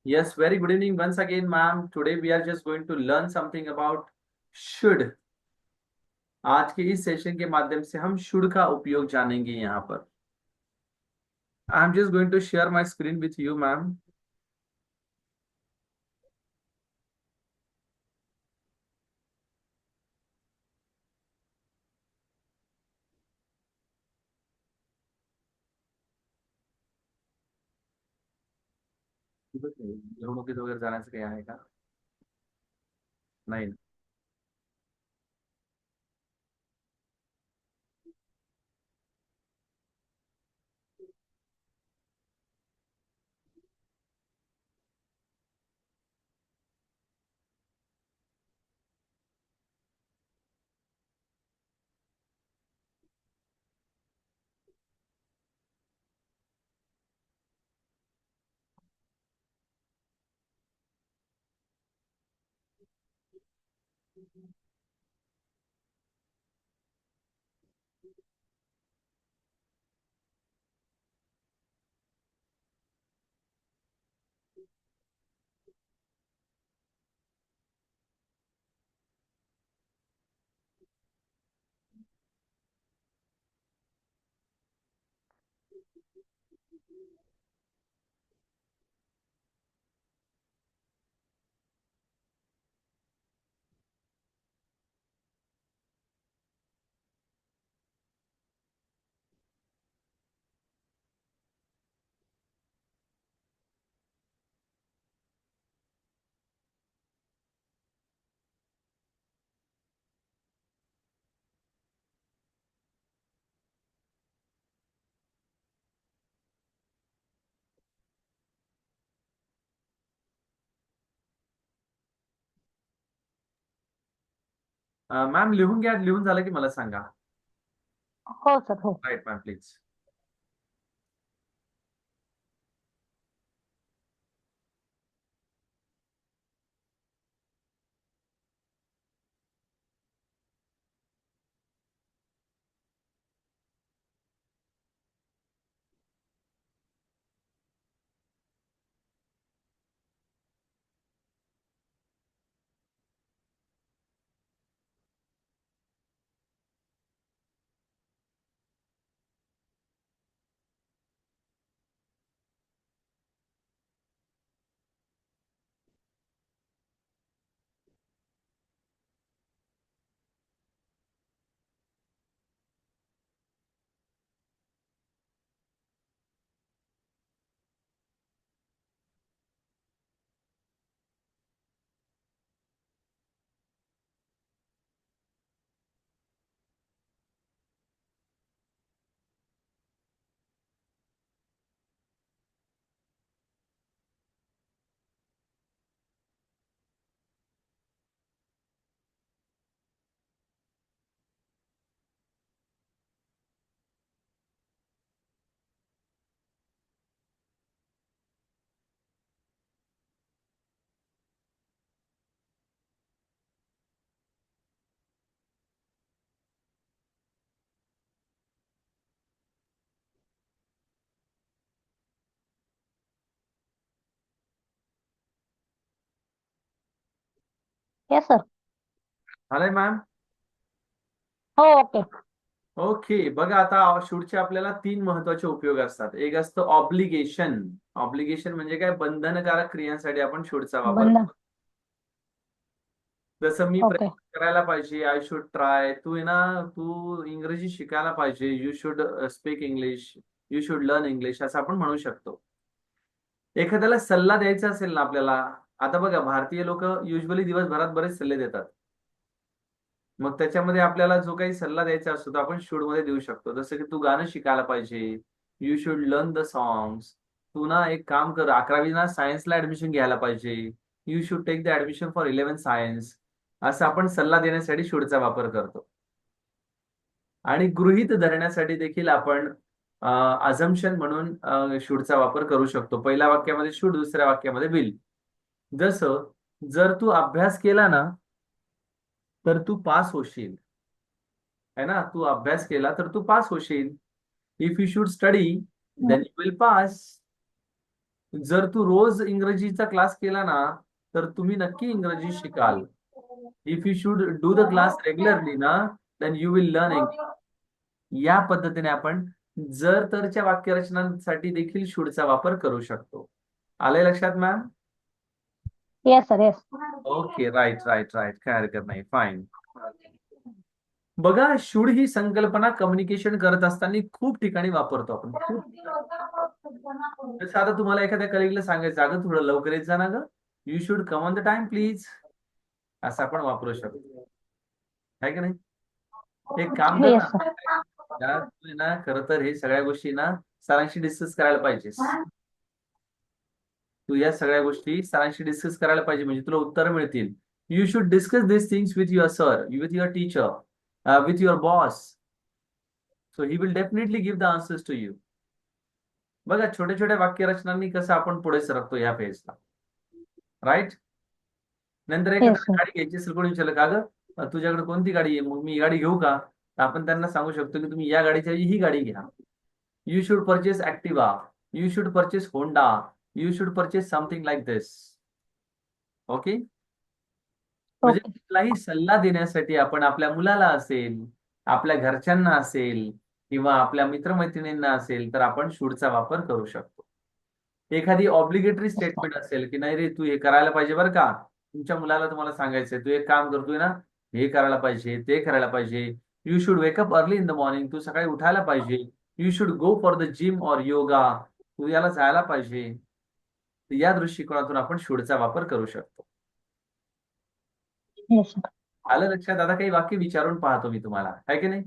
Yes, very good evening once again, ma'am. Today we are just going to learn something about should. आज के इस session के माध्यम से हम should का उपयोग जानेंगे यहाँ पर. I am just going to share my screen with you, ma'am. निवडणुकीत वगैरे जाण्याचं काही आहे का? नाही. मॅम लिहून घ्या. लिहून झालं की मला सांगा. हो सर हो. Right ma'am, please. Yes sir. झालंय मॅम. हो ओके. ओके, बघा आता शूडचे आपल्याला 3 महत्वाचे उपयोग असतात. एक असतं ऑब्लिगेशन. ऑब्लिगेशन म्हणजे काय? बंधनकारक क्रियांसाठी आपण शूडचा वापर बंधन. करतो. जसं मी ओके. प्रयत्न करायला पाहिजे, आय शुड ट्राय. तू आहे ना, तू इंग्रजी शिकायला पाहिजे, you should speak English, you should learn English, असं आपण म्हणू शकतो. एखाद्याला सल्ला द्यायचा असेल ना आपल्याला, आता बघा भारतीय लोक युजली दिवसभरात बरेच सल्ले देतात. मग त्याच्यामध्ये आपल्याला जो काही सल्ला द्यायचा असतो तो आपण शूड मध्ये देऊ शकतो. जसं की तू गाणं शिकायला पाहिजे, you should learn the songs. तू ना एक काम कर, 11वी ना सायन्सला ऍडमिशन घ्यायला पाहिजे, you should take the admission for 11th science. असं आपण सल्ला देण्यासाठी शूडचा वापर करतो. आणि गृहीत धरण्यासाठी देखील आपण अझम्पशन म्हणून शूडचा वापर करू शकतो. पहिल्या वाक्यामध्ये शूड, दुसऱ्या वाक्यामध्ये विल. जसं जर तू अभ्यास केला ना तर तू पास होशील, है ना. तू अभ्यास केला तर तू पास होशील. If you should study then you will pass. जर तू रोज इंग्रजीचा क्लास केला ना तर तुम्ही नक्की इंग्रजी शिकाल. If you should do the class regularly ना then you will learn English. या पद्धतीने आपण जर तरच्या वाक्यरचनांसाठी देखील शूडचा वापर करू शकतो. आलंय लक्षात ma'am? Yes sir yes. Okay, right right right, काय हरकत नाही, फाईन. बघा, शुड ही संकल्पना कम्युनिकेशन करत असताना खूप ठिकाणी वापरतो आपण, खूप ठिकाणी. जसं आता तुम्हाला एखाद्या कलिगला सांगायचं, अगं थोडं लवकर येत जा ना ग, you should come on the time please, असं आपण वापरू शकतो, आहे की नाही? एक काम कर येस ना, सर. तू ना खरं तर हे सगळ्या गोष्टी ना सरांशी डिस्कस करायला पाहिजेस. तू या सगळ्या गोष्टी सरांशी डिस्कस करायला पाहिजे, म्हणजे तुला उत्तर मिळतील. You should discuss this things with your sir, with your teacher, with your boss. So he will definitely give the answers to you. बघा, छोट्या छोट्या वाक्यरचनांनी कसं आपण पुढे सरकतो या पेजला, राईट? नंतर येस एखाद्या सर. गाडी घ्यायची असेल, कोणी विचारलं का ग तुझ्याकडे कोणती गाडी आहे, मग मी ही गाडी घेऊ का? तर आपण त्यांना सांगू शकतो की तुम्ही या गाडीच्या ऐवजी ही गाडी घ्या. You should purchase Activa, you should purchase Honda, you should purchase something like this. Okay. म्हणजे ओके. कुठलाही सल्ला देण्यासाठी आपण आपल्या मुलाला असेल, आपल्या घरच्यांना असेल किंवा आपल्या मित्रमैत्रिणींना असेल तर आपण शूडचा वापर करू शकतो. एखादी ऑब्लिगेटरी स्टेटमेंट असेल की नाही रे तू हे करायला पाहिजे बरं का, तुमच्या मुलाला तुम्हाला सांगायचंय तू एक काम करतोय ना, हे करायला पाहिजे, ते करायला पाहिजे. You should wake up early in the morning, तू सकाळी उठायला पाहिजे. You should go for the gym or yoga, तू याला जायला पाहिजे. तर या दृष्टिकोनातून आपण शूडचा वापर करू शकतो. Yes sir. आलं लक्षात? आता काही वाक्य विचारून पाहतो मी तुम्हाला, आहे की नाही?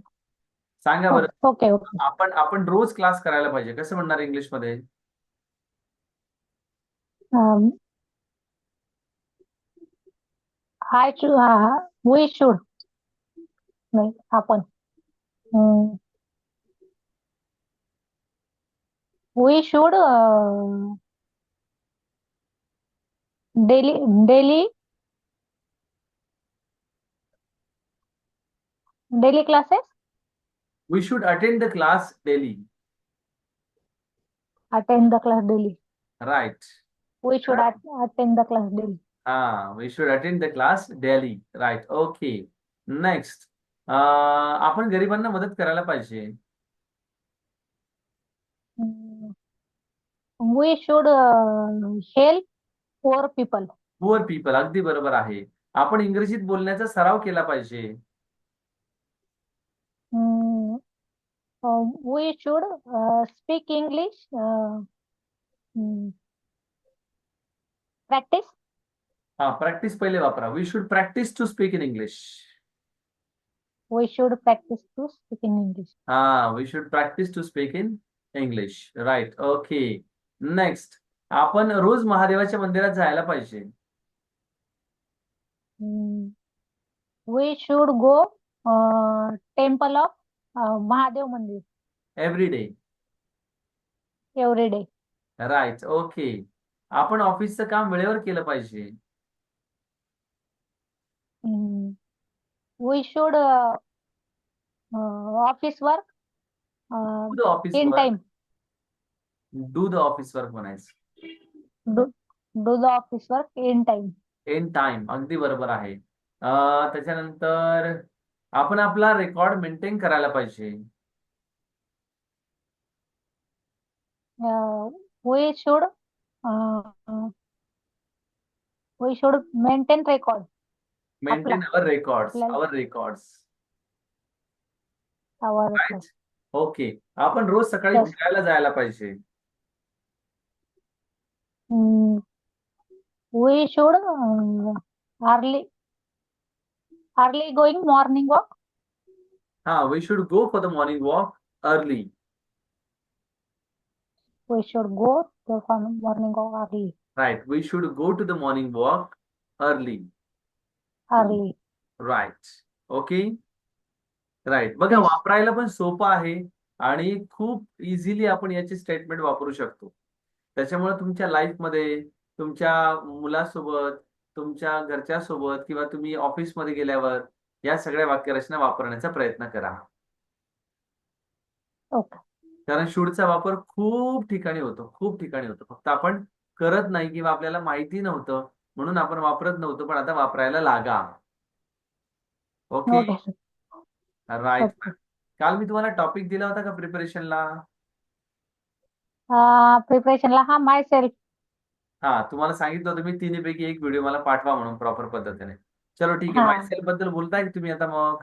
सांगा बरं. Okay okay. आपण आपण रोज क्लास करायला पाहिजे, कसं म्हणणार इंग्लिशमध्ये? आय शूड, वी शूड, नाही आपण, we should daily daily daily classes, we should attend the class daily. Attend the class daily. Right. We should attend the class daily. हा, we should attend the class daily. Right, okay. Next, आपण गरिबांना मदत करायला पाहिजे. We should help poor people. Poor people, अगदी बरोबर आहे. आपण इंग्रजीत बोलण्याचा सराव केला पाहिजे. We should speak English, practice. हा, प्रॅक्टिस पहिले वापरा. We should practice to speak in English. We should practice to speak in English. हा, we should practice to speak in English. Right, okay. Next, आपण रोज महादेवाच्या मंदिरात जायला पाहिजे. We should go temple of Mahadev mandir every day. Every day. Right, okay. आपण ऑफिसचं काम वेळेवर केलं पाहिजे. We should office work do the office in work. Time. Do the office work म्हणायचं. Do the office work in time. In time, अगदी बरोबर आहे. त्याच्यानंतर आपण आपला रेकॉर्ड मेंटेन करायला पाहिजे. We should maintain record. आपला मेंटेन अवर रेकॉर्ड्स, आपल्याला our records. Our record. Right, okay. आपण रोज सकाळी यस. फिरायला जायला पाहिजे. We should early early going morning walk. हा, we should go for the morning walk early. We should go to morning walk early. Right, we should go to the morning walk early. Early. Right, okay. Right, बघा Yes. वापरायला पण सोपं आहे आणि खूप easily आपण याची स्टेटमेंट वापरू शकतो. त्याच्यामुळे तुमच्या लाईफमध्ये तुमच्या मुलासोबत, तुमच्या घरच्यासोबत किंवा तुम्ही ऑफिसमध्ये गेल्यावर या सगळ्या वाक्यरचना वापरण्याचा प्रयत्न करा. Okay. कारण शूडचा वापर खूप ठिकाणी होतो, खूप ठिकाणी होतो. फक्त आपण करत नाही किंवा आपल्याला माहिती नव्हतं म्हणून आपण वापरत नव्हतो, पण आता वापरायला लागा. Okay. Okay sir. Right. Okay. काल मी तुम्हाला टॉपिक दिला होता का प्रिपरेशनला? प्रिपरेशनला हा माय सेल्फ. हा, तुम्हाला सांगितलं होतं मी तिन्हीपैकी एक व्हिडिओ मला पाठवा म्हणून प्रॉपर पद्धतीने. चलो ठीक आहे. हा. मायसेल्फ बद्दल बोलताय का तुम्ही आता मग?